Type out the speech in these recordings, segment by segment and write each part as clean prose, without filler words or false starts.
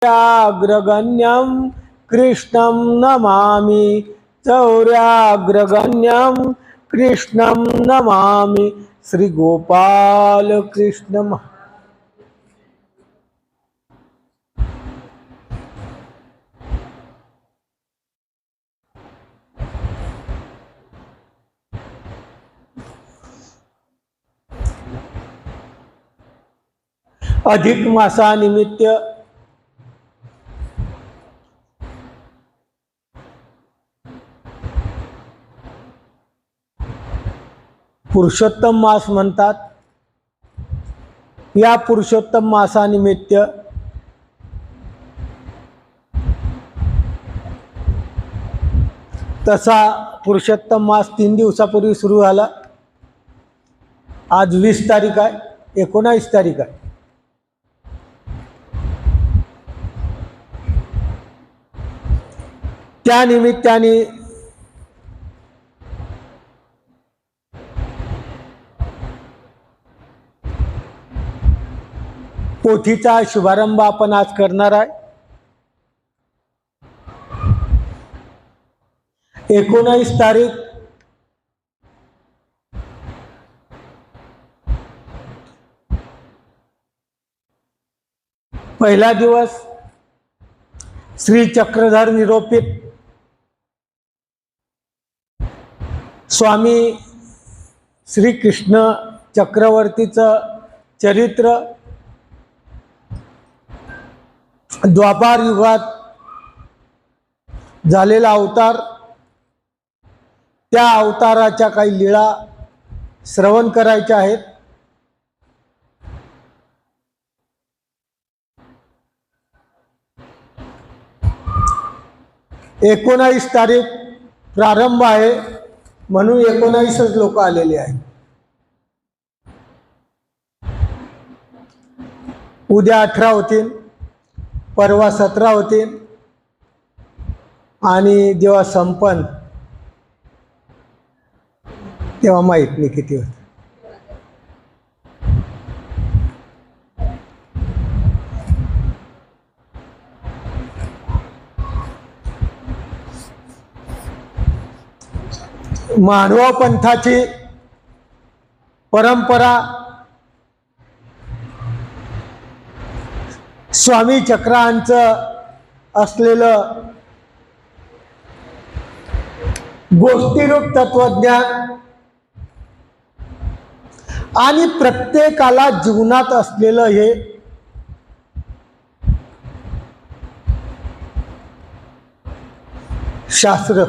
चौर्याग्रगण्यं कृष्णं नमामि। चौर्याग्रगण्यं कृष्णं नमामि। श्री गोपाल कृष्ण। अधिक मासानिमित्त पुरुषोत्तम मास म्हणतात। या पुरुषोत्तम मासानिमित्त तसा पुरुषोत्तम मास 3 दिवसापूर्वी सुरू झाला। आज 20 तारीख आहे, 19 तारीख आहे। त्या निमित्ताने पोथीचा शुभारंभ आपण आज करणार आहे। 19 तारीख पहिला दिवस श्री चक्रधर निरूपित स्वामी श्री कृष्ण चक्रवर्तीचं चरित्र द्वापार युगात झालेला अवतार, त्या अवताराच्या काही लीळा श्रवण करायच्या आहेत। एकोणीस तारीख प्रारंभ आहे म्हणून 19च लोक आलेले आहेत। उद्या 18 होतील, परवा 17 होतील आणि जेव्हा संपन तेव्हा माहीत नाही किती होत। मानव पंथाची परंपरा स्वामी चक्रांचं असलेलं गोष्टीरूप तत्वज्ञान आणि प्रत्येकाला जीवनात असलेलं हे शास्त्र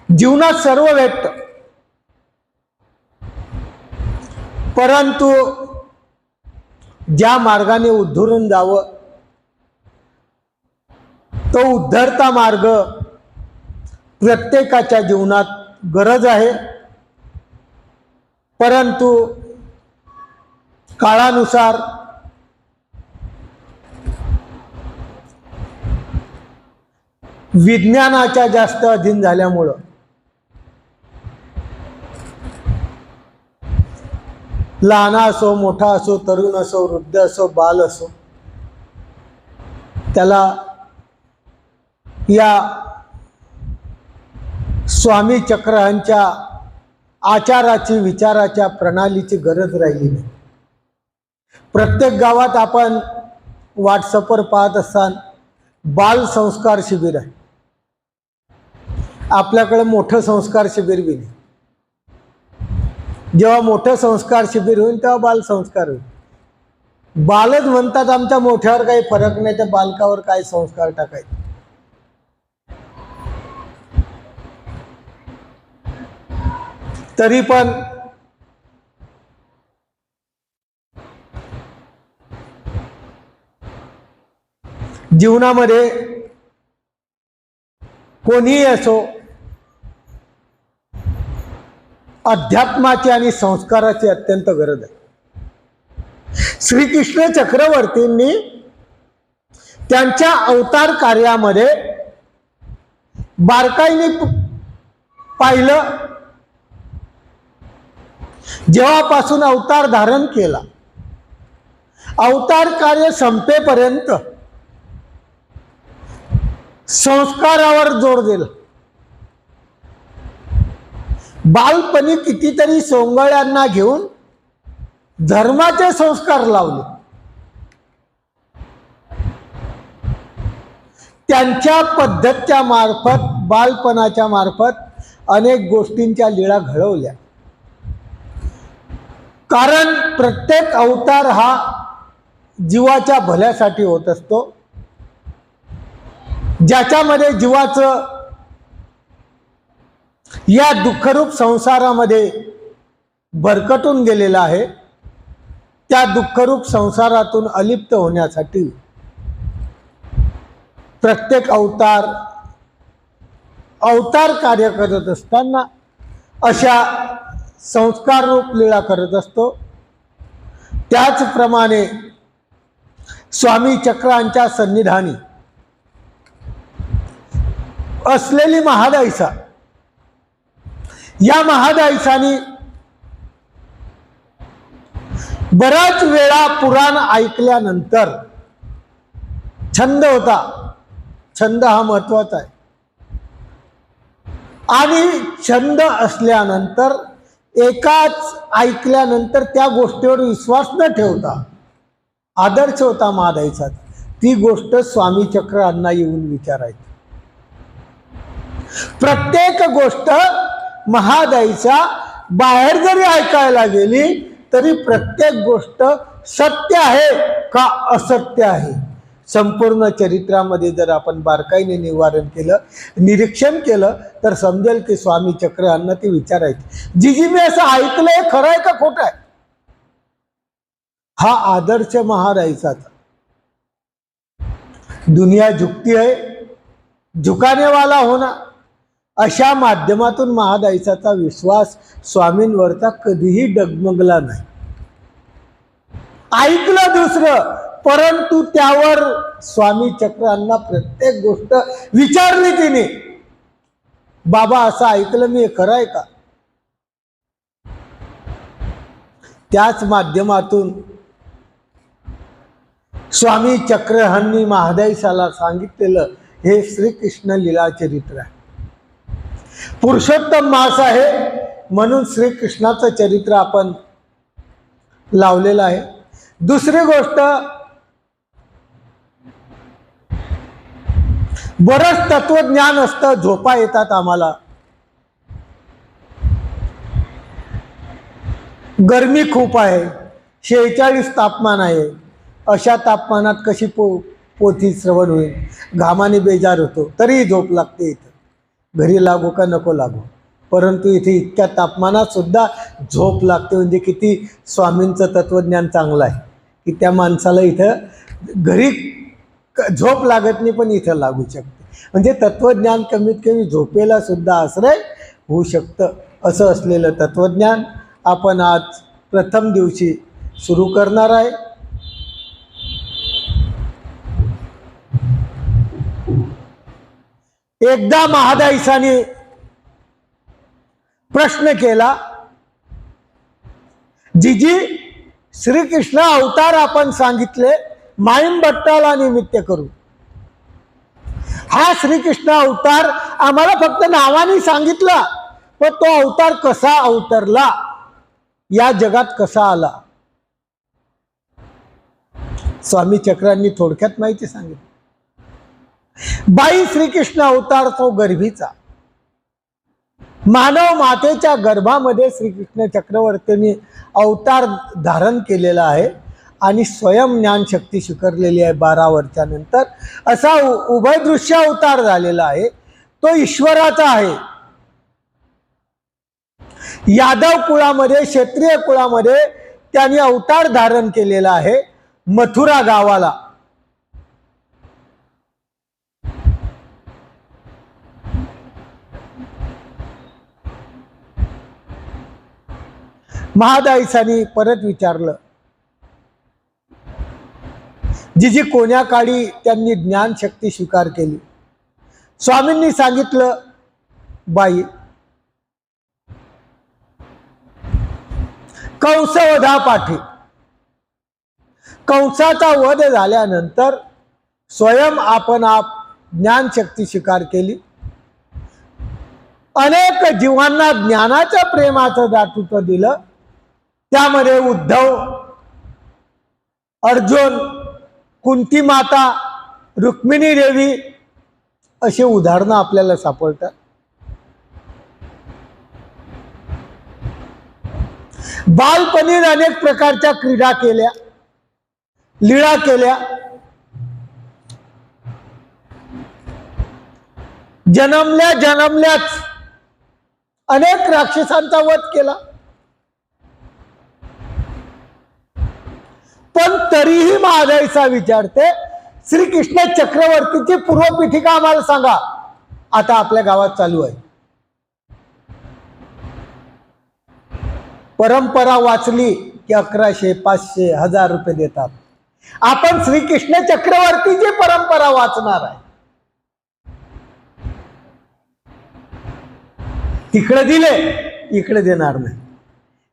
जीवनात सर्व भेटतं, परंतु ज्या मार्गाने उद्धरून जावं तो उद्धरता मार्ग प्रत्येकाच्या जीवनात गरज आहे। परंतु काळानुसार विज्ञानाच्या जास्त अधीन झाल्यामुळं लहान असो, मोठा असो, तरुण असो, वृद्ध असो, बाल असो, त्याला या स्वामी चक्रांच्या आचाराची, विचाराच्या प्रणालीची गरज राहिली नाही। प्रत्येक गावात आपण व्हॉट्सअपवर पाहत असाल बाल संस्कार शिबिर आहे। आपल्याकडे मोठं संस्कार शिबिर बी नाही। जेव्हा मोठं संस्कार शिबिर होईल तेव्हा बाल संस्कार होईल। बालच म्हणतात आमच्या मोठ्यावर काही फरक नाही, त्या बालकावर काय संस्कार टाकायचे। तरी पण जीवनामध्ये कोणीही असो अध्यात्माची आणि संस्काराची अत्यंत गरज आहे। श्रीकृष्ण चक्रवर्तींनी त्यांच्या अवतार कार्यामध्ये बारकाईने पाहिलं। जेव्हापासून अवतार धारण केला अवतार कार्य संपेपर्यंत संस्कारावर जोर दिला. बालपणी कितीतरी सोंगळ्यांना घेऊन धर्माचे संस्कार लावले. त्यांच्या पद्धतीच्या मार्फत, बालपणाच्या मार्फत अनेक गोष्टींच्या लीळा घडवल्या. कारण प्रत्येक अवतार हा जीवाच्या भल्यासाठी होत असतो. ज्याच्यामध्ये जीवाचं या दुःखरूप संसारामध्ये भरकटून गेलेला आहे, त्या दुःखरूप संसारातून अलिप्त होण्यासाठी प्रत्येक अवतार कार्य करत असताना अशा संस्कार रूप लीळा करत असतो. त्याचप्रमाणे स्वामी चक्रांच्या सन्निधानी असलेली महादायसा, या महादायसानी बराच वेळा पुराण ऐकल्यानंतर छंद होता. छंद हा महत्वाचा आहे. आणि छंद असल्यानंतर एकाच ऐकल्यानंतर त्या गोष्टीवर विश्वास न ठेवता आदर्श होता महादायचा. ती गोष्ट स्वामी चक्रांना येऊन विचारायची. प्रत्येक गोष्ट महादायचा बाहेर जरी ऐकायला गेली तरी प्रत्येक गोष्ट सत्य आहे का असत्य आहे, संपूर्ण चरित्रामध्ये जर आपण बारकाईने निरीक्षण केलं तर समजेल की स्वामी चक्रांना ती विचारायची, जी मी असं ऐकलंय खरं आहे का खोटं आहे. हा आदर्श महादायचाचा. दुनिया झुकती है, झुकाने वाला होना, अशा माध्यमातून महादायचाचा विश्वास स्वामींवरचा कधीही डगमगला नाही. ऐकलं दुसरं, परंतु त्यावर स्वामी चक्रांना प्रत्येक गोष्ट विचारली तिने. बाबा असं ऐकलं मी, खरं आहे का. त्याच माध्यमातून स्वामी चक्रहांनी महादायसाला सांगितलेलं हे श्रीकृष्ण लीला चरित्र आहे. पुरुषोत्तम मास आहे म्हणून श्रीकृष्णाचं चरित्र आपण लावलेलं आहे. दुसरी गोष्ट, बरंच तत्वज्ञान असतं, झोपा येतात आम्हाला, गरमी खूप आहे, 46 तापमान आहे, अशा तापमानात कशी पोथी श्रवण होईल, घामाने बेजार होतो, तरीही झोप लागते. इथं घरी लागो का नको लागो, परंतु इथे इतक्या तापमानात सुद्धा झोप लागते. म्हणजे किती स्वामींचं तत्वज्ञान चांगलं आहे की त्या माणसाला इथं घरी झोप लागत नाही पण इथं लागू शकते. म्हणजे तत्वज्ञान कमीत कमी झोपेला सुद्धा आश्रय होऊ शकतं. असं असलेलं तत्वज्ञान आपण आज प्रथम दिवशी सुरू करणार आहे. एकदा महादायसाने प्रश्न केला, जीजी श्रीकृष्ण अवतार आपण सांगितले माईम भट्टाला निमित्त करू, हा श्रीकृष्ण अवतार आम्हाला फक्त नावाने सांगितला, पण तो अवतार कसा अवतरला, या जगात कसा आला, स्वामी चक्रांनी थोडक्यात माहिती सांगितली. बाई श्रीकृष्ण अवतार तो गर्भीचा, मानव मातेच्या गर्भामध्ये श्रीकृष्ण चक्रवर्तींनी अवतार धारण केलेला आहे आणि स्वयं ज्ञान शक्ती स्वीकारलेली आहे. 12 वर्षानंतर असा उभयदृश्य अवतार झालेला आहे. तो ईश्वराचा आहे. यादव कुळामध्ये, क्षत्रिय कुळामध्ये त्यांनी अवतार धारण केलेला आहे. मथुरा गावाला महादायसानी परत विचारलं, जी कोण्या काळी त्यांनी ज्ञानशक्ती स्वीकार केली. स्वामींनी सांगितलं, बाई कंसवधा पाठी कंसाचा वध झाल्यानंतर स्वयं आपण ज्ञानशक्ती स्वीकार केली. अनेक जीवांना ज्ञानाच्या प्रेमाचं दातृत्व दिलं. त्यामध्ये उद्धव, अर्जुन, कुंती माता, रुक्मिणी देवी अशी उदाहरणं आपल्याला सापडतात. बालपणी अनेक प्रकारच्या क्रीडा केल्या, लीळा केल्या. जन्मल्याच अनेक राक्षसांचा वध केला. पण तरीही महादाईचा विचारते, श्रीकृष्ण चक्रवर्तीची पूर्वपीठिका आम्हाला सांगा. आता आपल्या गावात चालू आहे. परंपरा वाचली की 1100, 500, 1000 रुपये देतात. आपण श्रीकृष्ण चक्रवर्तीची परंपरा वाचणार आहे. तिकडे दिले, इकडे देणार नाही.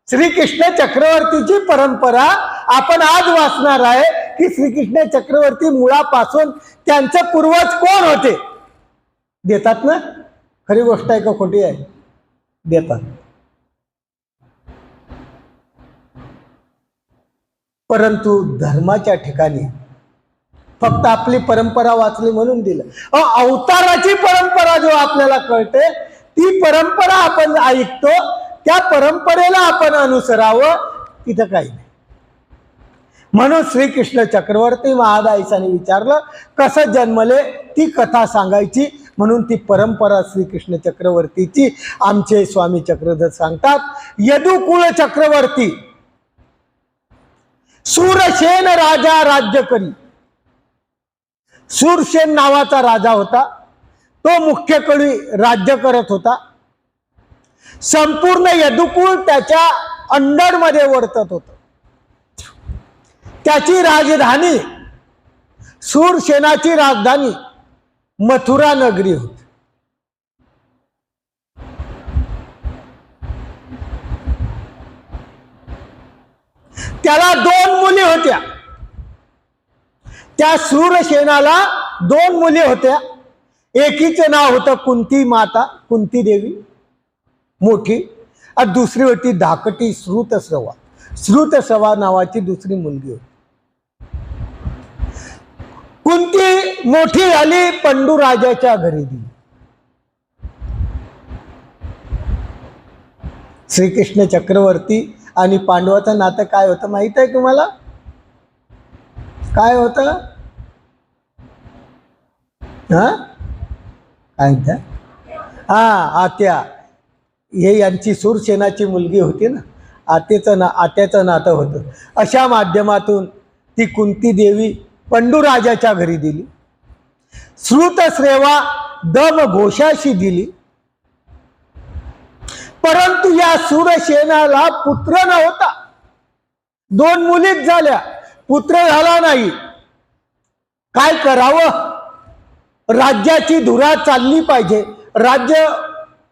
श्रीकृष्ण चक्रवर्तीची परंपरा आपण आज वाचणार आहे की श्रीकृष्ण चक्रवर्ती मुळापासून त्यांचे पूर्वज कोण होते. देतात ना? खरी गोष्ट आहे का खोटी आहे? देतात. परंतु धर्माच्या ठिकाणी फक्त आपली परंपरा वाचली म्हणून दिलं. अवताराची परंपरा जो आपल्याला कळते, ती परंपरा आपण ऐकतो, त्या परंपरेला आपण अनुसरावं, तिथं काही नाही. म्हणून श्रीकृष्ण चक्रवर्ती महादाईसाने विचारलं कसं जन्मले, ती कथा सांगायची. म्हणून ती परंपरा श्रीकृष्ण चक्रवर्तीची आमचे स्वामी चक्रधर सांगतात. यदुकुळ चक्रवर्ती सूरसेन राजा राज्य करी. सूरसेन नावाचा राजा होता. तो मुख्यकडे राज्य करत होता. संपूर्ण यदुकुळ त्याच्या अंडरमध्ये वर्तत होत. त्याची राजधानी, सूरसेनाची राजधानी मथुरा नगरी होती. त्याला 2 मुली होत्या. त्या सूरसेनाला 2 मुली होत्या. एकीचे नाव होतं कुंती माता, कुंती देवी मोठी, आणि दुसरी होती धाकटी श्रुतस्रवा. श्रुतस्रवा नावाची दुसरी मुलगी होती. कुंती मोठी झाली, पंडू राजाच्या घरी दिली. श्रीकृष्ण चक्रवर्ती आणि पांडवाचं नातं काय होतं माहित आहे तुम्हाला? काय होतं? आत्या. हे यांची सूरसेनाची मुलगी होती ना, आत्याचं नातं होतं. अशा माध्यमातून ती कुंती देवी पंडू राजाच्या घरी दिली. श्रुतस्रेवा दम घोषाशी दिली. परंतु या सूरसेनाला पुत्र नव्हता. 2 मुलीच झाल्या, पुत्र झाला नाही. काय करावं? राज्याची धुरा चालली पाहिजे. राज्य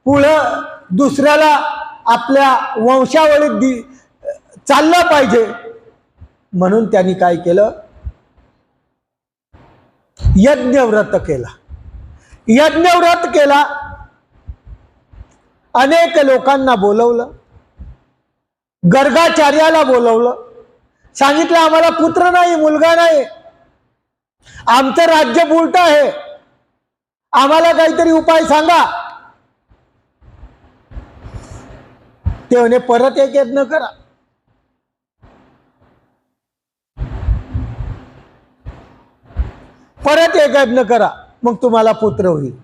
पुढं दुसऱ्याला आपल्या वंशावळीत चाललं पाहिजे. म्हणून त्यांनी काय केलं? यज्ञव्रत केला. यज्ञव्रत केला. अनेक लोकांना बोलवलं. गर्गाचार्याला बोलवलं. सांगितलं आम्हाला पुत्र नाही, मुलगा नाही, आमचं राज्य उलट आहे, आम्हाला काहीतरी उपाय सांगा. ते म्हणे परत एक यज्ञ करा. परत एक यज्ञ करा, मग तुम्हाला पुत्र होईल.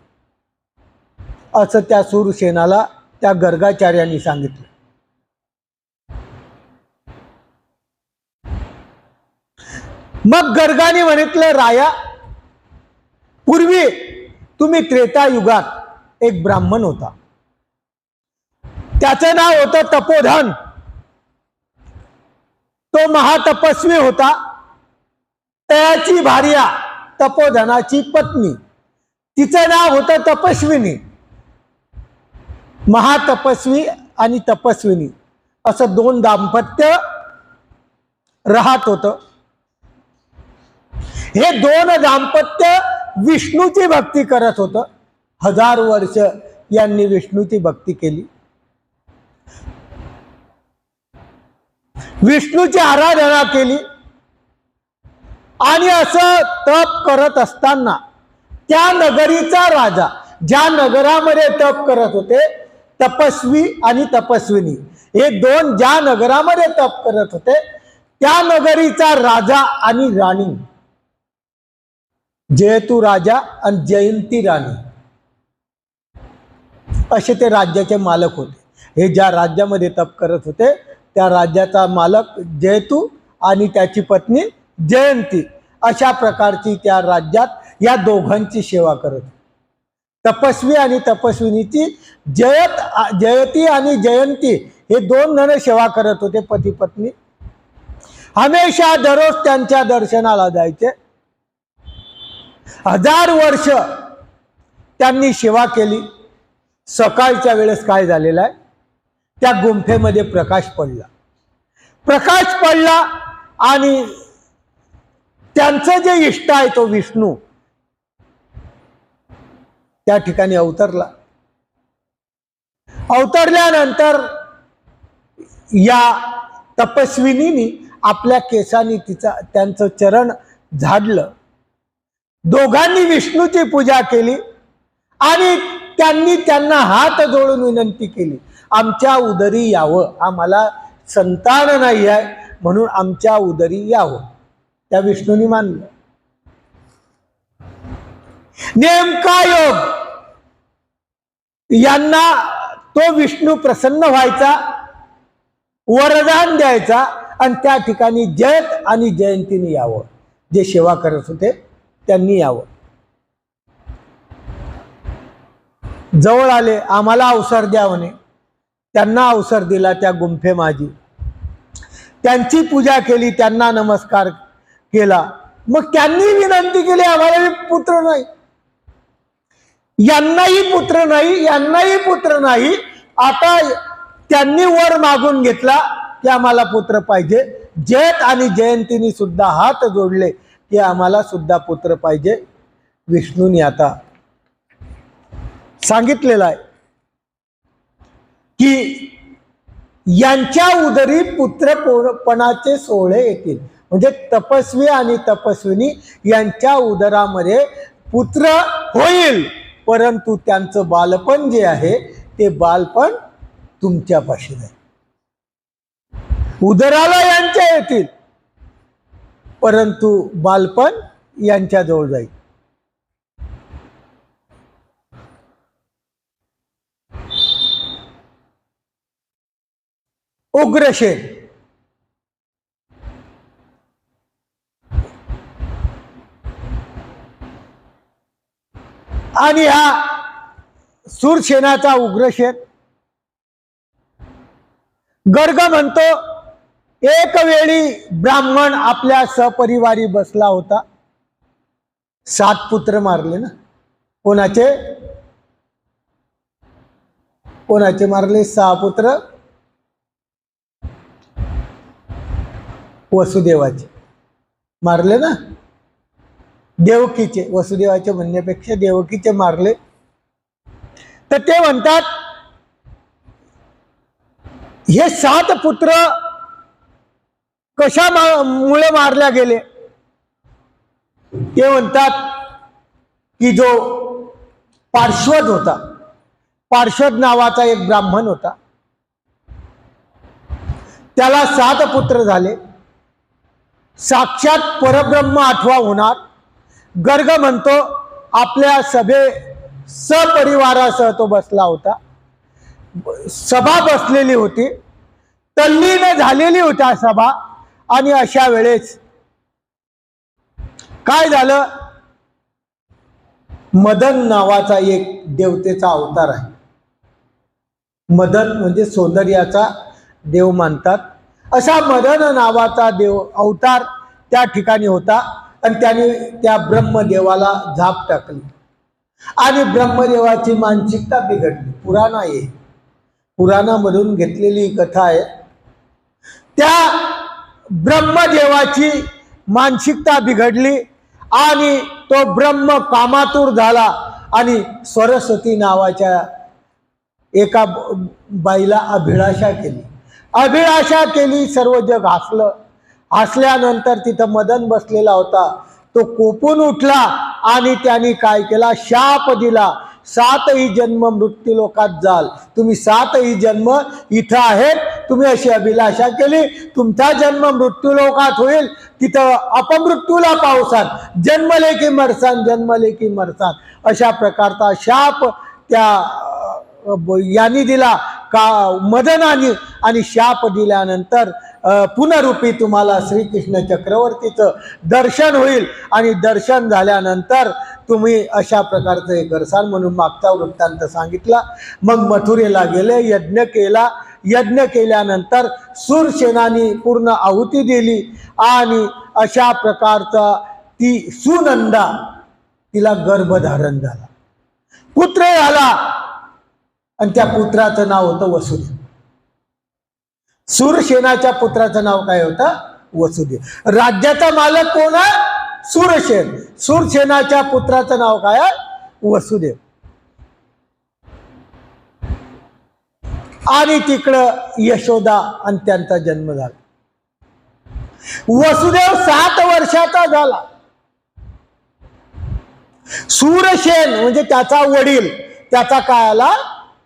असं त्या सूरसेनाला त्या गर्गाचार्यांनी सांगितलं. मग गर्गाने म्हटलं, राया, पूर्वी तुम्ही त्रेतायुगात एक ब्राह्मण होता. त्याचं नाव होतं तपोधन. तो महातपस्वी होता. त्याची भार्या तपोधनाची पत्नी, तिचं नाव होतं तपस्विनी. महातपस्वी आणि तपस्विनी असं 2 दाम्पत्य राहत होतं. हे दोन दाम्पत्य विष्णूची भक्ती करत होतं. 1000 वर्ष यांनी विष्णूची भक्ती केली, विष्णूची आराधना केली. आणि असं तप करत असताना त्या नगरीचा राजा, ज्या नगरामध्ये तप करत होते, तपस्वी आणि तपस्विनी हे दोन ज्या नगरामध्ये तप करत होते, त्या नगरीचा राजा आणि राणी, जयतू राजा आणि जयंती राणी, असे ते राज्याचे मालक होते. हे ज्या राज्यामध्ये तप करत होते त्या राज्याचा मालक जयतू आणि त्याची पत्नी जयंती, अशा प्रकारची त्या राज्यात या दोघांची सेवा करत. तपस्वी आणि तपस्विनीची जयती आणि जयंती हे दोन जण सेवा करत होते, पती पत्नी. हमेशा दररोज त्यांच्या दर्शनाला जायचे. 1000 वर्ष त्यांनी सेवा केली. सकाळच्या वेळेस काय झालेलं आहे, त्या गुंफेमध्ये प्रकाश पडला आणि त्यांचं जे इष्ट आहे तो विष्णू त्या ठिकाणी अवतरल्यानंतर या तपस्विनीनी आपल्या केसांनी त्यांचं चरण झाडलं. दोघांनी विष्णूची पूजा केली आणि त्यांना हात जोडून विनंती केली, आमच्या उदरी यावं, आम्हाला संतान नाही आहे म्हणून आमच्या उदरी यावं. त्या विष्णूनी मानलं. नेमका योग, यांना तो विष्णू प्रसन्न व्हायचा, वरदान द्यायचा आणि त्या ठिकाणी जयत आणि जयंतीने यावं, जे सेवा करत होते त्यांनी यावं. जवळ आले, आम्हाला अवसर द्या म्हणे. त्यांना अवसर दिला. त्या गुंफे माझी त्यांची पूजा केली, त्यांना नमस्कार केला. मग त्यांनी विनंती केली, आम्हाला पुत्र नाही, यांनाही पुत्र नाही, यांनाही पुत्र नाही. आता त्यांनी वर मागून घेतला की आम्हाला पुत्र पाहिजे. जयत आणि जयंतीनी सुद्धा हात जोडले की आम्हाला सुद्धा पुत्र पाहिजे. विष्णूंनी आता सांगितलेलं आहे की यांच्या उदरी पुत्रपणाचे सोहळे येतील. म्हणजे तपस्वी आणि तपस्विनी यांच्या उदरामध्ये पुत्र होईल, परंतु त्यांचं बालपण जे आहे ते बालपण तुमच्यापाशी नाही. उदराला यांच्या येतील परंतु बालपण यांच्या जवळ जाईल. उग्रसेन आणि हा सूरसेनाचा उग्रसेन गर्ग म्हणतो, एक वेळी ब्राह्मण आपल्या सपरिवारी बसला होता. 7 पुत्र मारले ना. कोणाचे मारले? 6 पुत्र वसुदेवाचे मारले ना. देवकीचे, वसुदेवाचे म्हणण्यापेक्षा देवकीचे मारले. तर ते म्हणतात हे 7 पुत्र कशामुळे मारल्या गेले? ते म्हणतात की जो पार्श्वद होता, पार्श्वद नावाचा एक ब्राह्मण होता, त्याला 7 पुत्र झाले. साक्षात परब्रह्म आठवा होणार. गर्ग म्हणतो आपल्या सपरिवारासह तो बसला होता. सभा बसलेली होती, तल्लीन झालेली होती सभा. आणि अशा वेळेस काय झालं? मदन नावाचा एक देवतेचा अवतार आहे. मदन म्हणजे सौंदर्याचा देव मानतात. असा मदन नावाचा देव अवतार त्या ठिकाणी होता आणि त्याने त्या ब्रह्मदेवाला झाप टाकली आणि ब्रह्मदेवाची मानसिकता बिघडली. पुराण आहे, पुराणामधून घेतलेली कथा आहे. त्या ब्रह्मदेवाची मानसिकता बिघडली आणि तो ब्रह्म कामातूर झाला आणि सरस्वती नावाच्या एका बाईला अभिलाषा केली. सर्व जग हसलं. हसल्यानंतर तिथं मदन बसलेला होता. तो कोपून उठला आणि त्यांनी काय केला, शाप दिला, 7ही जन्म मृत्यू लोकात जाल. तुम्ही 7ही जन्म इथं आहेत. तुम्ही अशी अभिलाषा केली, तुमचा जन्म मृत्यू लोकात होईल. तिथं अपमृत्यूला पावसात, जन्मले की मरसान, अशा प्रकारचा शाप त्या यांनी दिला का मदनानी. आणि शाप दिल्यानंतर पुनरूपी तुम्हाला श्रीकृष्ण चक्रवर्तीचं दर्शन होईल. आणि दर्शन झाल्यानंतर तुम्ही अशा प्रकारचं हे करसाल म्हणून मागचा वृत्तांत सांगितला. मग मथुरेला गेले, यज्ञ केल्यानंतर शूरसेनानी पूर्ण आहुती दिली आणि अशा प्रकारचा ती सुनंदा, तिला गर्भधारण झाला, पुत्र झाला आणि त्या पुत्राचं नाव होतं वसुदेव. शूरसेनाच्या पुत्राचं नाव काय होतं? वसुदेव. राज्याचा मालक कोण आहे? शूरसेन. शूरसेनाच्या पुत्राचं नाव काय आहे? वसुदेव. आणि तिकडं यशोदा आणि त्यांचा जन्म झाला. वसुदेव 7 वर्षाचा झाला. शूरसेन म्हणजे त्याचा वडील, त्याचा काय आला?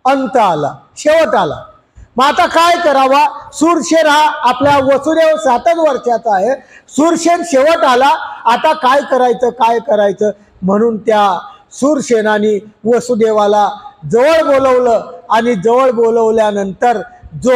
अंत आला, शेवट आला. मग आता काय करावा? शूरसेन हा आपला वसुदेव 7 वर्षाचा आहे, शूरसेन शेवट आला. आता काय करायचं म्हणून त्या शूरसेनानी वसुदेवाला जवळ बोलवलं आणि जवळ बोलवल्यानंतर जो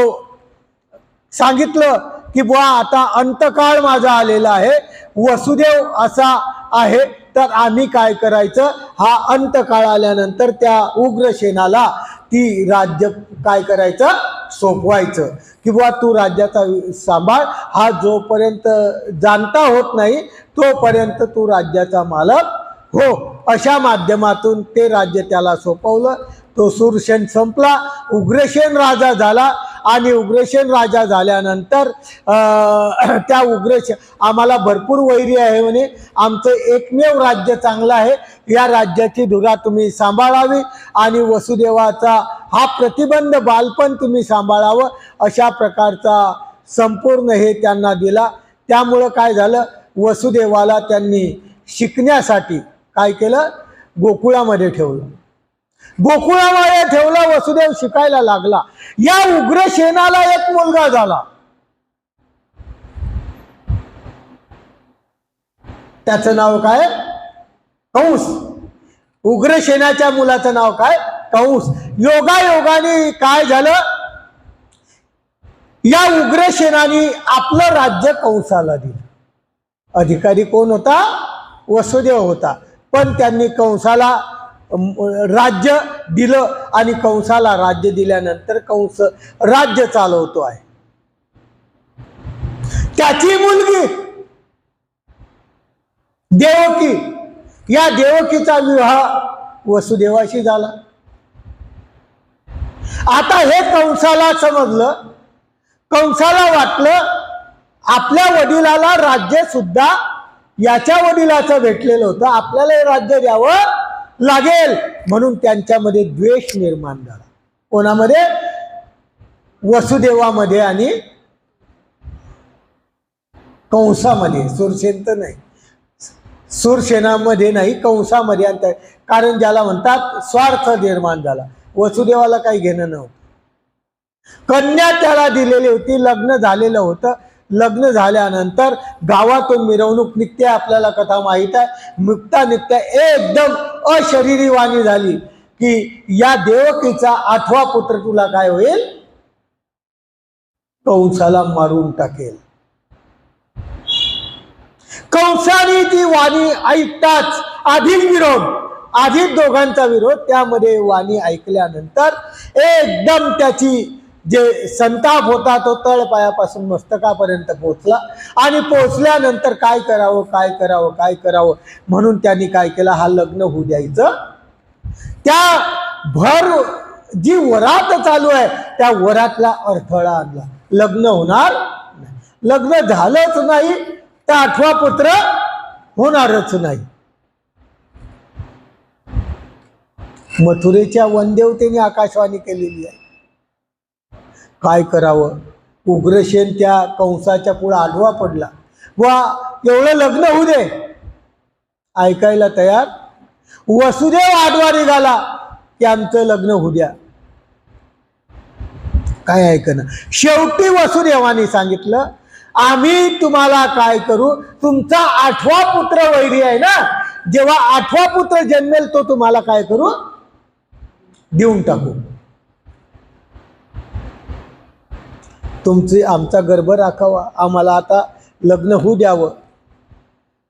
सांगितलं की बुवा आता अंतकाळ माझा आलेला आहे, वसुदेव असा आहे, तर आम्ही काय करायचं? हा अंतकाळ आल्यानंतर त्या उग्रसेनाला ती राज्य काय करायचं? सोपवायचं की बुवा तू राज्याचा सांभाळ, हा जोपर्यंत जाणता होत नाही तोपर्यंत तू राज्याचा मालक हो. अशा माध्यमातून ते राज्य त्याला सोपवलं. तो शूरसेन संपला, उग्रसेन राजा झाला. आणि उग्रसेन राजा झाल्यानंतर त्या उग्रसेन आम्हाला भरपूर वैरी आहे म्हणे, आमचं एकमेव राज्य चांगलं आहे, या राज्याची धुरा तुम्ही सांभाळावी आणि वसुदेवाचा हा प्रतिबंध बालपण तुम्ही सांभाळावं, अशा प्रकारचा संपूर्ण हे त्यांना दिला. त्यामुळं काय झालं, वसुदेवाला त्यांनी शिकण्यासाठी काय केलं? गोकुळामध्ये ठेवलं. वसुदेव शिकायला लागला. या उग्रसेनाला एक मुलगा झाला, त्याचं नाव काय? कंस. उग्रसेनाच्या मुलाचं नाव काय? कंस. योगायोगाने काय झालं, या उग्रसेनाने आपलं राज्य कंसाला दिलं. अधिकारी कोण होता? वसुदेव होता. पण त्यांनी कंसाला राज्य दिलं आणि कंसाला राज्य दिल्यानंतर कंस राज्य चालवतो आहे. त्याची मुलगी देवकी, या देवकीचा विवाह वसुदेवाशी झाला. आता हे कंसाला समजलं, कंसाला वाटलं आपल्या वडिलाला राज्य सुद्धा याच्या वडिलाचं भेटलेलं होतं, आपल्याला हे राज्य द्यावं लागेल. म्हणून त्यांच्यामध्ये द्वेष निर्माण झाला. कोणामध्ये? वसुदेवामध्ये आणि कंसामध्ये. शूरसेन तर नाही, शूरसेनामध्ये नाही, कंसामध्ये. आणि कारण ज्याला म्हणतात स्वार्थ निर्माण झाला. वसुदेवाला काही घेणं नव्हतं. कन्या त्याला दिलेली होती, लग्न झालेलं होतं. लग्न झाल्यानंतर गावातून मिरवणूक निघते, आपल्याला कथा माहित आहे. निघता एकदम अशरीरी वाणी झाली की या देवकीचा 8वा पुत्र तुला काय होईल? कंसाला मारून टाकेल. कंसाने ती वाणी ऐकताच आधीच दोघांचा विरोध, त्यामध्ये वाणी ऐकल्यानंतर एकदम त्याची जे संताप होता तो तळपायापासून मस्तकापर्यंत पोहोचला. आणि पोहोचल्यानंतर काय करावं म्हणून त्यांनी काय केलं? हा लग्न होऊ द्यायचं. त्या भर जी वरात चालू आहे त्या वरातला अडथळा आणला. लग्न होणार नाही. लग्न झालंच नाही तर 8वा पुत्र होणारच नाही. मथुरेच्या वनदेवतेने आकाशवाणी केलेली आहे. काय करावं, उग्रसेन त्या कंसाच्या पुढे आडवा पडला. वा एवढं लग्न होऊ दे, ऐकायला तयार. वसुदेव आडवा निघाला की आमचं लग्न होऊ द्या, काय ऐकणं. शेवटी वसुदेवाने सांगितलं, आम्ही तुम्हाला काय करू, तुमचा 8वा पुत्र वैरी आहे ना, जेव्हा 8वा पुत्र जन्मेल तो तुम्हाला काय करू, देऊन टाकू. तुमची आमचा गर्भ राखावा, आम्हाला आता लग्न होऊ द्यावं.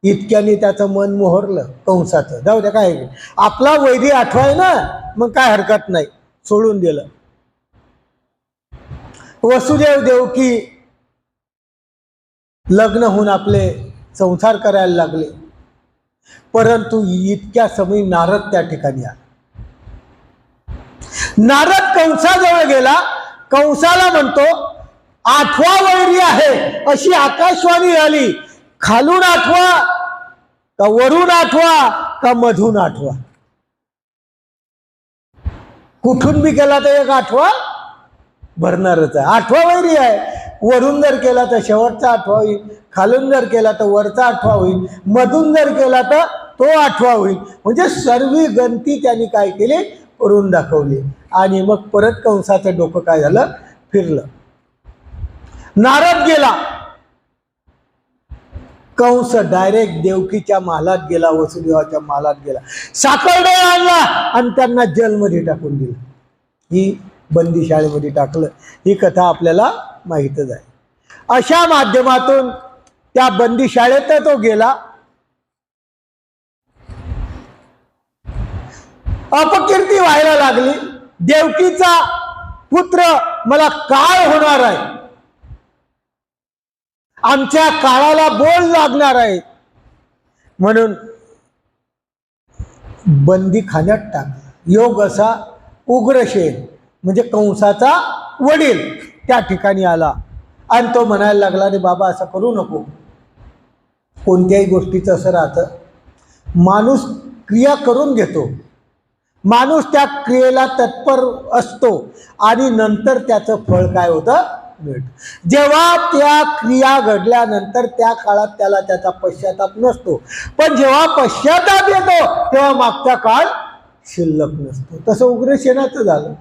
इतक्याने त्याचं मन मोहरलं कंसाचं. जाऊ द्या, काय आपला वैरी 8वा आहे ना, मग काय हरकत नाही, सोडून दिलं. वसुदेव देवकी लग्न होऊन आपले संसार करायला लागले. परंतु इतक्या समय नारद त्या ठिकाणी आला. नारद कंसाजवळ गेला, कंसाला म्हणतो, 8वा वैरी आहे अशी आकाशवाणी झाली, खालून 8वा का वरून 8वा का मधून 8वा, कुठून बी केला तर एक 8वा भरणारच आहे. 8वा वैरी आहे, वरून जर केला तर शेवटचा 8वा होईल, खालून जर केला तर वरचा 8वा होईल, मधून जर केला तर तो 8वा होईल. म्हणजे सर्व गणती त्यांनी काय केली, करून दाखवली. आणि मग परत कंसाचं डोकं काय झालं, फिरलं. नारद गेला, कंस डायरेक्ट देवकीच्या महालात गेला, वसुदेवाच्या महालात गेला, साखरडे आणला आणि त्यांना जेलमध्ये टाकून दिलं. ही बंदीशाळेमध्ये टाकलं. ही कथा आपल्याला माहीतच आहे. अशा माध्यमातून त्या बंदीशाळेत तो गेला. अपकीर्ती व्हायला लागली. देवकीचा पुत्र मला काय होणार आहे, आमच्या काळाला बोल लागणार आहे, म्हणून बंदी खाण्यात टाकला. योग असा उग्रसेन म्हणजे कंसाचा वडील त्या ठिकाणी आला आणि तो म्हणायला लागला, रे बाबा असं करू नको. कोणत्याही गोष्टीचं असं राहतं, माणूस क्रिया करून घेतो, माणूस त्या क्रियेला तत्पर असतो आणि नंतर त्याचं फळ काय होतं, मिळतं. जेव्हा त्या क्रिया घडल्यानंतर त्या काळात त्याला त्याचा पश्चाताप नसतो, पण जेव्हा पश्चाताप येतो तेव्हा मागचा काळ शिल्लक नसतो. तसं उग्रसेनाचं झालं.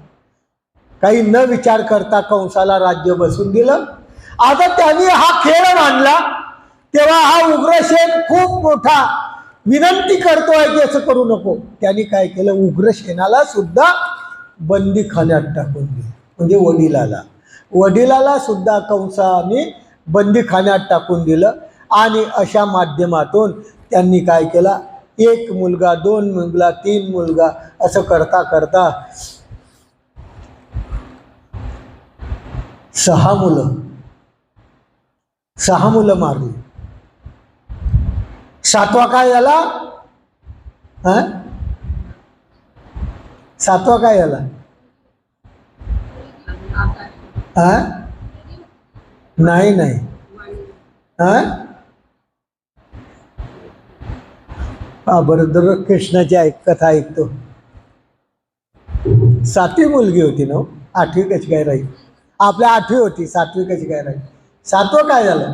काही न विचार करता कंसाला राज्य बसून दिलं. आता त्यांनी हा खेळ मांडला तेव्हा हा उग्रसेन खूप मोठा विनंती करतोय की असं करू नको. त्यांनी काय केलं, उग्रसेनाला सुद्धा बंदीखान्यात टाकून दिलं. म्हणजे वडिलाला सुद्धा कंसाने बंदीखान्यात टाकून दिलं. आणि अशा माध्यमातून त्यांनी काय केलं, 1 मुलगा, 2 मुलगा, 3 मुलगा असं करता करता 6 मुलं मारली. 7वा काय झाला, 7वा काय झाला, नाही बरं, दररोज कृष्णाची कथा ऐकतो. 7वी मुलगी होती ना, 8वी कशी काय राहील, आपल्या 8वी होती, 7वी कशी काय राहील. 7वं काय झालं,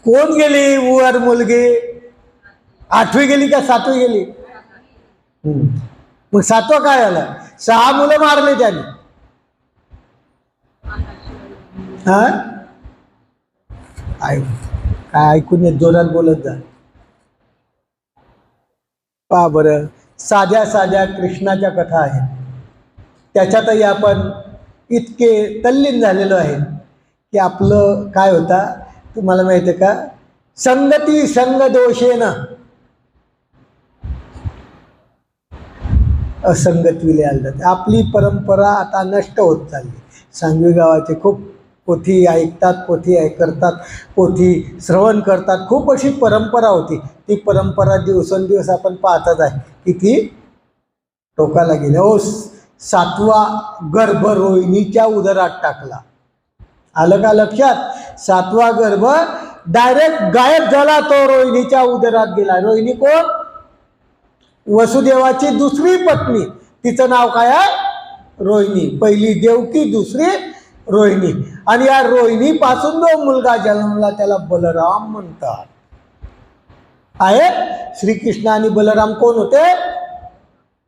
कोण गेली वर मुलगी, 8वी गेली का 7वी गेली. मग 7वं काय झालं, 6 मुलं मारले त्यांनी. काय ऐकून येत, जोरात बोलत जा. पहा बरं, साध्या कृष्णाच्या कथा आहेत, त्याच्यातही आपण इतके तल्लीन झालेलो आहे की आपलं काय होता तुम्हाला माहिती आहे का, संगती संग दोषेन असंगतविले आलं जाते. आपली परंपरा आता नष्ट होत चालली. सांगवी गावाचे खूप पोथी ऐकतात, पोथी करतात, पोथी श्रवण करतात, खूप अशी परंपरा होती. ती परंपरा दिवसेंदिवस आपण पाहतच आहे की ती टोकाला गेली. सातवा गर्भ रोहिणीच्या उदरात टाकला. आलं का लक्षात? सातवा गर्भ डायरेक्ट गायब झाला, तो रोहिणीच्या उदरात गेला. रोहिणी कोण? वसुदेवाची दुसरी पत्नी. तिचं नाव काय आहे? रोहिणी. पहिली देवकी, दुसरी रोहिणी. आणि या रोहिणी पासून जो मुलगा जन्मला त्याला बलराम म्हणतात. आहे श्रीकृष्ण आणि बलराम कोण होते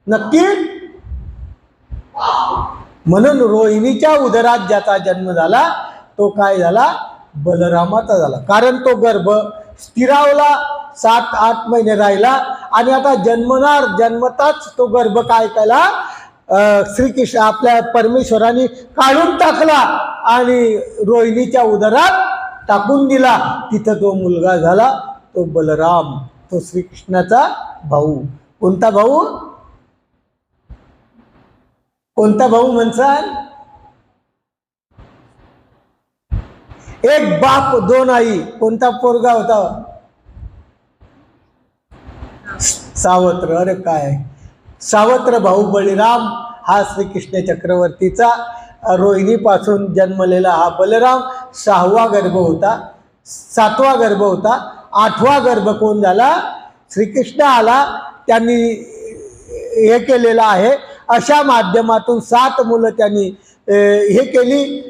नक्की? म्हणून रोहिणीच्या उदरात ज्याचा जन्म झाला तो काय झाला? बलरामाचा झाला. कारण तो गर्भ स्थिरावला, 7-8 महिने राहिला आणि आता जन्मताच तो गर्भ काय केला? श्रीकृष्ण आपल्या परमेश्वराने काढून टाकला आणि रोहिणीच्या उदरात टाकून दिला. तिथं तो मुलगा झाला, तो बलराम, तो श्रीकृष्णाचा भाऊ. कोणता भाऊ? कोणता भाऊ म्हणसाल? एक बाप दोन आई. कोणता पोरगा होता? सावत्र. अरे काय सावत्र भाऊ बळीराम हा श्रीकृष्ण चक्रवर्तीचा रोहिणीपासून जन्मलेला हा बलराम 6वा गर्भ होता. 7वा गर्भ होता. 8वा गर्भ कोण झाला? श्रीकृष्ण आला, त्यांनी हे केलेलं आहे. अशा माध्यमातून 7 मुलं त्यांनी हे केली.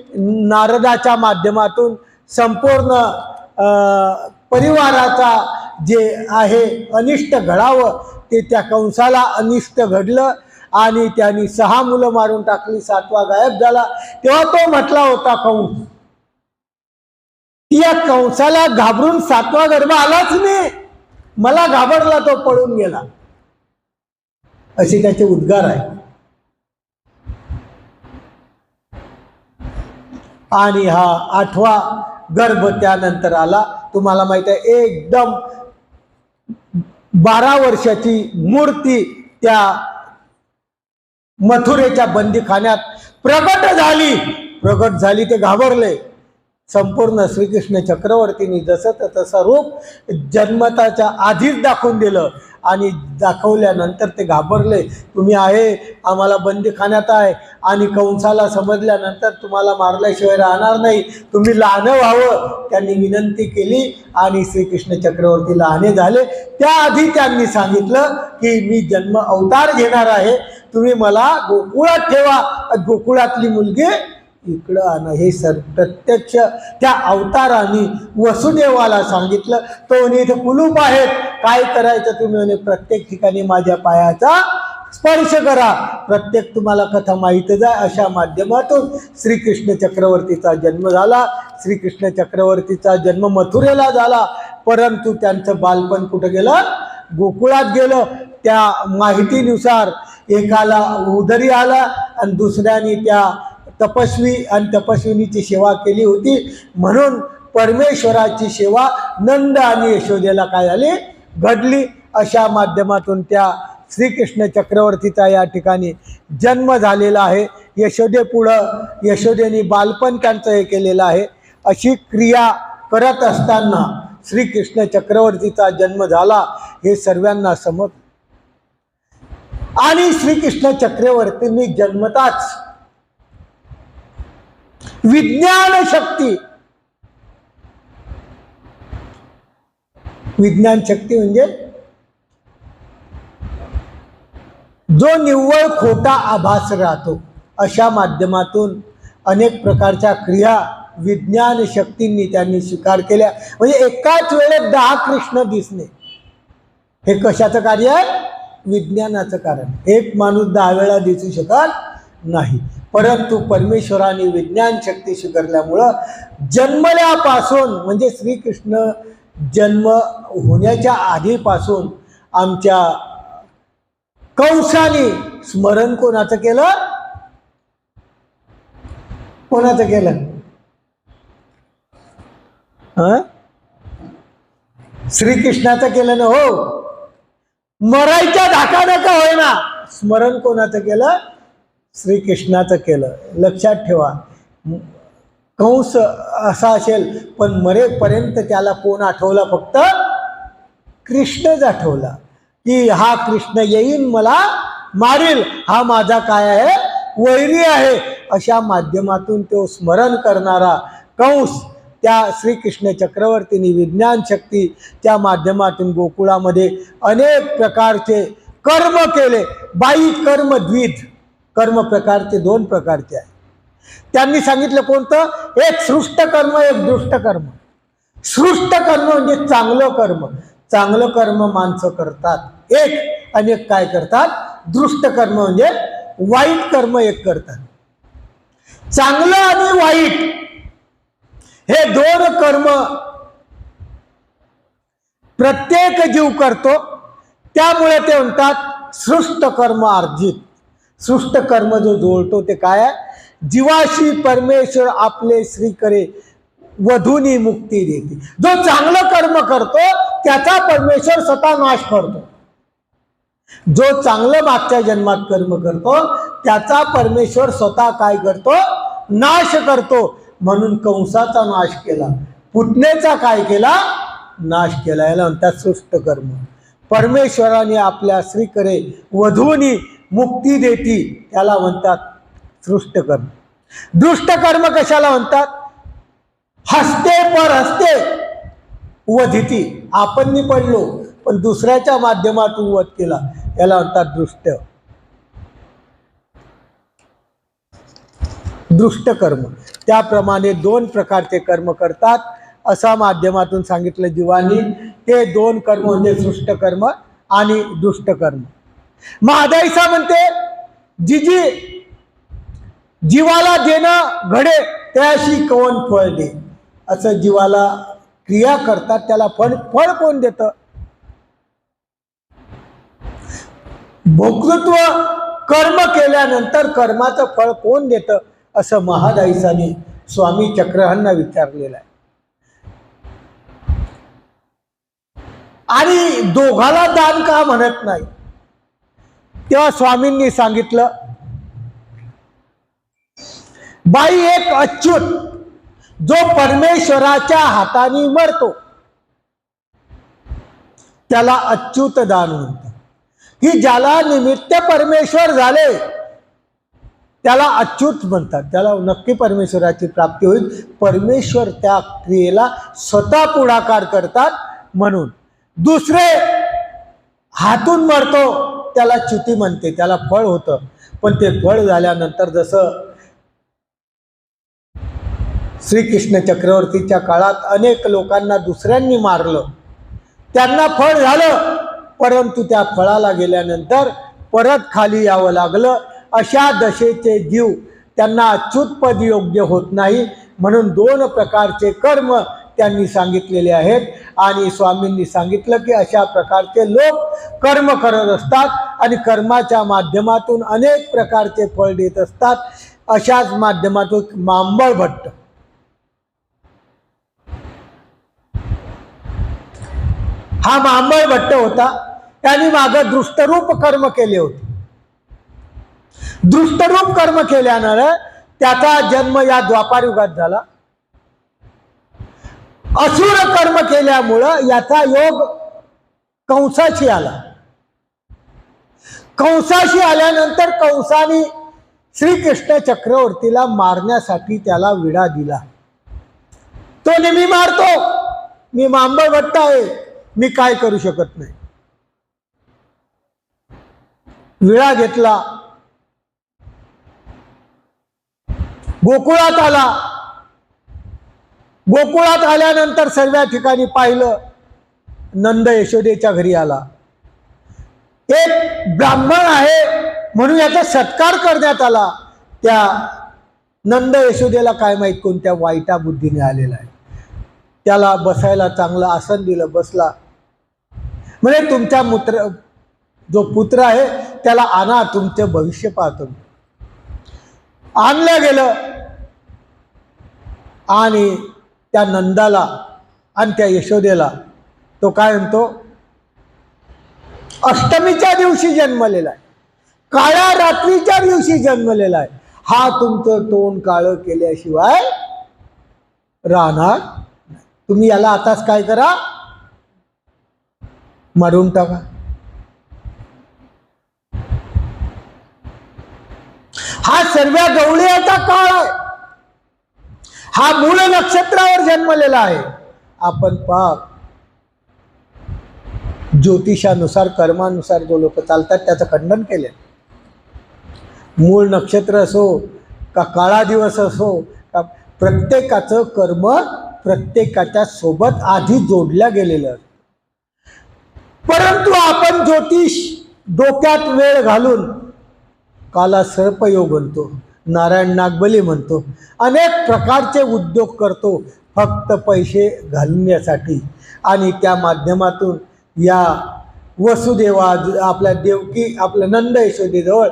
नारदाच्या माध्यमातून संपूर्ण परिवाराचा जे आहे अनिष्ट घडावं ते त्या कंसाला अनिष्ट घडलं आणि त्यांनी 6 मुलं मारून टाकली. 7वा गायब झाला. तेव्हा तो म्हटला होता कंस, या कंसाला घाबरून 7वा गर्भ आलाच नाही, मला घाबरला, तो पळून गेला, असे त्याचे उद्गार आहे. आणि हा 8वा गर्भ त्यानंतर आला. तुम्हाला माहित आहे एकदम 12 वर्षाची मूर्ती त्या मथुरेच्या बंदीखान्यात प्रगट झाली. ते घाबरले. संपूर्ण श्रीकृष्ण चक्रवर्तीने जसं तसं रूप जन्मताच्या आधीच दाखवून दिलं आणि दाखवल्यानंतर ते घाबरले. तुम्ही आहे, आम्हाला बंदीखान्यात आहे आणि कंसाला समजल्यानंतर तुम्हाला मारल्याशिवाय राहणार नाही, तुम्ही लहानं व्हावं. त्यांनी विनंती केली आणि श्रीकृष्ण चक्रवर्ती लहाने झाले. त्याआधी त्यांनी सांगितलं की मी जन्म अवतार घेणार आहे, तुम्ही मला गोकुळात ठेवा, गोकुळातली मुलगी इकडं आणा. हे प्रत्यक्ष त्या अवताराने वसुदेवाला सांगितलं. तो म्हणे इथे कुलूप आहेत, काय करायचं तुम्ही? म्हणे प्रत्येक ठिकाणी माझ्या पायाचा स्पर्श करा. प्रत्येक तुम्हाला कथा माहीतच आहे. अशा माध्यमातून श्रीकृष्ण चक्रवर्तीचा जन्म झाला. श्रीकृष्ण चक्रवर्तीचा जन्म मथुरेला झाला, परंतु त्यांचं बालपण कुठं गेलं? गोकुळात गेलं. त्या माहितीनुसार एकाला उदरी आला आणि दुसऱ्याने त्या तपस्वी आणि तपस्विनीची सेवा केली होती, म्हणून परमेश्वराची सेवा नंद आणि यशोदेला काय झाली? घडली. अशा माध्यमातून त्या श्रीकृष्ण चक्रवर्तीचा या ठिकाणी जन्म झालेला आहे. यशोदेने बालपण त्यांचं हे केलेलं आहे. अशी क्रिया करत असताना श्रीकृष्ण चक्रवर्तीचा जन्म झाला हे सर्वांना समज. आणि श्रीकृष्ण चक्रवर्तींनी जन्मताच विज्ञान शक्ती म्हणजे जो निव्वळ खोटा आभास राहतो, अशा माध्यमातून अनेक प्रकारच्या क्रिया विज्ञान शक्तींनी त्यांनी स्वीकार केल्या. म्हणजे एकाच वेळेत 10 कृष्ण दिसणे हे कशाचं कार्य आहे? विज्ञानाचं कारण. एक माणूस 10 वेळा दिसू शकत नाही, परंतु परमेश्वराने विज्ञान शक्ती स्वीकारल्यामुळं जन्मल्यापासून म्हणजे श्रीकृष्ण जन्म होण्याच्या आधीपासून आमच्या कंसाने स्मरण कोणाचं केलं? कोणाचं केलं? श्रीकृष्णाचं केलं ना. हो, मरायच्या धाकानं का होईना स्मरण कोणाचं केलं? श्रीकृष्णाचं केलं. लक्षात ठेवा, कंस असा असेल पण मरेपर्यंत त्याला कोण आठवला? फक्त कृष्णच आठवला, की हा कृष्ण येईन मला मारेल, हा माझा काय आहे? वैरी आहे, अशा माध्यमातून तो स्मरण करणारा कंस त्या श्रीकृष्ण चक्रवर्तींनी विज्ञान शक्ती त्या माध्यमातून गोकुळामध्ये अनेक प्रकारचे कर्म केले. बाई कर्म द्विध, कर्म प्रकारचे दोन प्रकारचे आहे. त्यांनी सांगितलं कोणतं? एक सृष्ट कर्म, एक दुष्ट कर्म. सृष्ट कर्म म्हणजे चांगलं कर्म, चांगलं कर्म माणसं करतात एक, आणि एक काय करतात? दुष्ट कर्म म्हणजे वाईट कर्म एक करतात. चांगलं आणि वाईट हे दोन कर्म प्रत्येक जीव करतो, त्यामुळे ते म्हणतात सृष्ट कर्म अर्जित. सृष्ट कर्म जो जोडतो ते काय आहे? जीवाशी परमेश्वर आपले श्री करे वधूनी मुक्ती देते. जो चांगलं कर्म करतो त्याचा परमेश्वर स्वतः नाश करतो. जो चांगलं मागच्या जन्मात कर्म करतो त्याचा परमेश्वर स्वतः काय करतो? नाश करतो. म्हणून कंसाचा नाश केला, पुतनेचा काय केला? नाश केला. याला म्हणतात सृष्ट कर्म. परमेश्वराने आपल्या श्रीकरे वधूनी मुक्ती देती, त्याला म्हणतात सृष्ट कर्म. दुष्ट कर्म कशाला म्हणतात? हसते पर हसते वधिती. आपण पडलो पण दुसऱ्याच्या माध्यमातून वध केला, याला म्हणतात दुष्ट. दुष्ट कर्म. त्याप्रमाणे दोन प्रकारचे कर्म करतात असा माध्यमातून सांगितलं जीवानी. ते दोन कर्म म्हणजे सृष्ट कर्म आणि दुष्ट कर्म. महादाईसा म्हणते जी जीवाला देणं घडे त्याशी कवन फळ दे. असं जीवाला क्रिया करतात त्याला फळ कोण देतं? भोक्तृत्व कर्म केल्यानंतर कर्माचं फळ कोण देतं असं महादाईसाने स्वामी चक्रहंना विचारलेलं आहे. आणि दोघाला दान का म्हणत नाही? तेव्हा स्वामींनी सांगितलं, बाई एक अच्युत जो परमेश्वराच्या हाताने मरतो त्याला अच्युत दान म्हणतात. की ज्याला निमित्त परमेश्वर झाले त्याला अच्युत म्हणतात. त्याला नक्की परमेश्वराची प्राप्ती होईल. परमेश्वर त्या क्रियेला स्वतः पुढाकार करतात. म्हणून दुसरे हातून मरतो त्याला च्युती म्हणते, त्याला फळ होतं. पण ते फळ झाल्यानंतर जसं श्रीकृष्ण चक्रवर्तीच्या काळात अनेक लोकांना दुसऱ्यांनी मारलं, त्यांना फळ झालं, परंतु त्या फळाला गेल्यानंतर परत खाली यावं लागलं. अशा दशेचे जीव त्यांना अच्युतपद योग्य होत नाही. म्हणून दोन प्रकारचे कर्म त्यांनी सांगितलेले आहेत. आणि स्वामींनी सांगितलं की अशा प्रकारचे लोक कर्म करत असतात आणि कर्माच्या माध्यमातून अनेक प्रकारचे फळ देत असतात. अशाच माध्यमातून मांबळ भट्ट हा मांबळ भट्ट होता. त्यांनी मागे दृष्टरूप कर्म केले होते. दृष्टरूप कर्म केल्यानं त्याचा जन्म या द्वापार युगात झाला. असुर कर्म केल्यामुळं याचा योग कंसाशी आला. कंसाशी आल्यानंतर कंसाने श्रीकृष्ण चक्रवर्तीला मारण्यासाठी त्याला विडा दिला. तो नेहमी मारतो, मी मांबळ भट्ट आहे, मी काय करू शकत नाही. विडा घेतला, गोकुळात आला. गोकुळात आल्यानंतर सर्व ठिकाणी पाहिलं, नंद यशोदेच्या घरी आला. एक ब्राह्मण आहे म्हणून याचा सत्कार करण्यात आला. त्या नंद यशोदेला काय माहित कोणत्या वाईटा बुद्धीने आलेला आहे. त्याला बसायला चांगलं आसन दिलं, बसला. म्हणजे तुमच्या जो पुत्र आहे त्याला आणा, तुमचं भविष्य पाहतो. आणलं गेलं आणि त्या नंदाला आणि त्या यशोदेला तो काय म्हणतो, अष्टमीच्या दिवशी जन्मलेला आहे, काळ्या रात्रीच्या दिवशी जन्मलेला आहे. हा तुमचं तोंड काळं केल्याशिवाय राहणार. तुम्ही याला आताच काय करा, मारून टाका. हा सर्व गवळीयाचा काळ आहे, हा मूळ नक्षत्रावर जन्मलेला आहे. आपण पहा, ज्योतिषानुसार कर्मानुसार जो लोक चालतात त्याचं खंडन केले. मूळ नक्षत्र असो का काळा दिवस असो, का प्रत्येकाचं कर्म प्रत्येकाच्या सोबत आधी जोडल्या गेलेलं. परंतु आपण ज्योतिष डोक्यात वेळ घालून काला सर्पयोग म्हणतो, नारायण नागबली म्हणतो, अनेक प्रकारचे उद्योग करतो फक्त पैसे घालण्यासाठी. आणि त्या माध्यमातून या वसुदेवा आपल्या देवकी आपल्या नंद यशोदेजवळ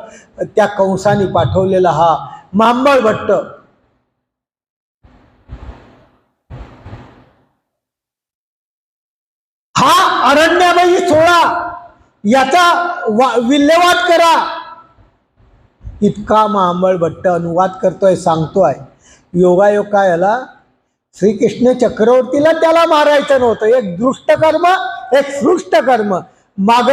त्या कंसाने पाठवलेला हा महांबळ भट्ट हा अरण्याबाई सोळा याचा विल्हेवाट करा इतका महांबळ भट्ट अनुवाद करतोय, सांगतोय. योगायोग काय याला, श्रीकृष्ण चक्रवर्तीला त्याला मारायचं नव्हतं. एक दृष्ट कर्म, एक सृष्ट कर्म. माग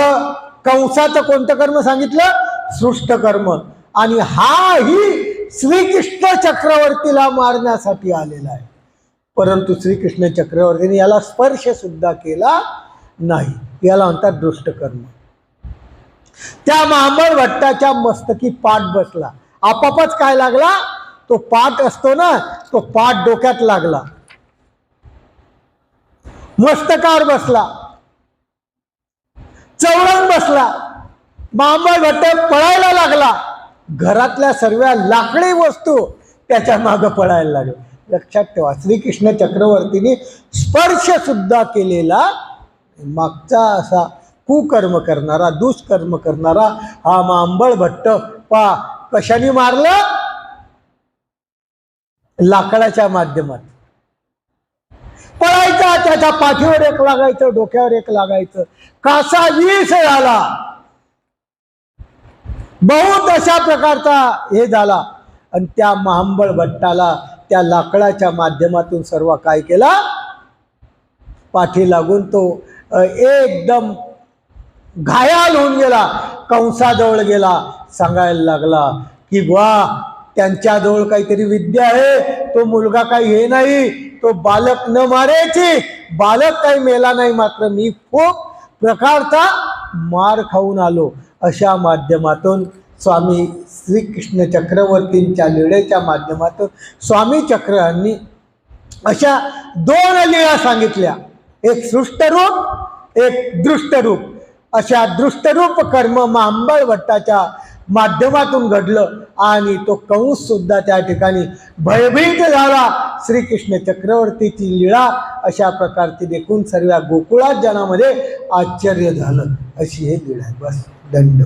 कंसाचं कोणतं कर्म सांगितलं, सृष्ट कर्म. आणि हाही श्रीकृष्ण चक्रवर्तीला मारण्यासाठी आलेला आहे. परंतु श्रीकृष्ण चक्रवर्तीने याला स्पर्श सुद्धा केला नाही. याला म्हणतात दृष्ट कर्म. त्या महांबळ भट्टाच्या मस्तकी पाठ बसला. आपापच काय लागला, तो पाठ असतो ना, तो पाठ डोक्यात लागला, मस्तकावर बसला, चौरंग बसला. महांबळ भट्ट पळायला लागला. घरातल्या सर्व लाकडी वस्तू त्याच्या मागे पळायला लागल्या. लक्षात ठेवा, श्रीकृष्ण चक्रवर्तीने स्पर्श सुद्धा केलेला मागचा असा कुकर्म करणारा, दुष्कर्म करणारा हा महांबळ भट्ट पा कशाने मारलं, लाकडाच्या माध्यमात. पळायचा, त्याच्या पाठीवर एक लागायचं, डोक्यावर एक लागायचं, कासा विष झाला. बहुत अशा प्रकारचा हे झाला. आणि त्या महांबळ भट्टाला त्या लाकडाच्या माध्यमातून सर्व काय केला, पाठी लागून तो एकदम घायाल होऊन गेला. कंसाजवळ गेला, सांगायला लागला की वा त्यांच्याजवळ काहीतरी विद्या आहे, तो मुलगा काही हे नाही, तो बालक न मारायची, बालक काही मेला नाही, मात्र मी खूप प्रकारचा मार खाऊन आलो. अशा माध्यमातून स्वामी श्रीकृष्ण चक्रवर्तींच्या लीळेच्या माध्यमातून स्वामी चक्रांनी अशा दोन लीळा सांगितल्या, एक सृष्टरूप, एक दृष्टरूप. अशा दृष्टरूप कर्म महांबळ भट्टाच्या माध्यमातून घडलं आणि तो कंस सुद्धा त्या ठिकाणी भयभीत झाला. श्रीकृष्ण चक्रवर्तीची लीळा अशा प्रकारची देखून सर्व गोकुळात जनामध्ये आश्चर्य झालं. अशी हे लीळा. बस, दंड.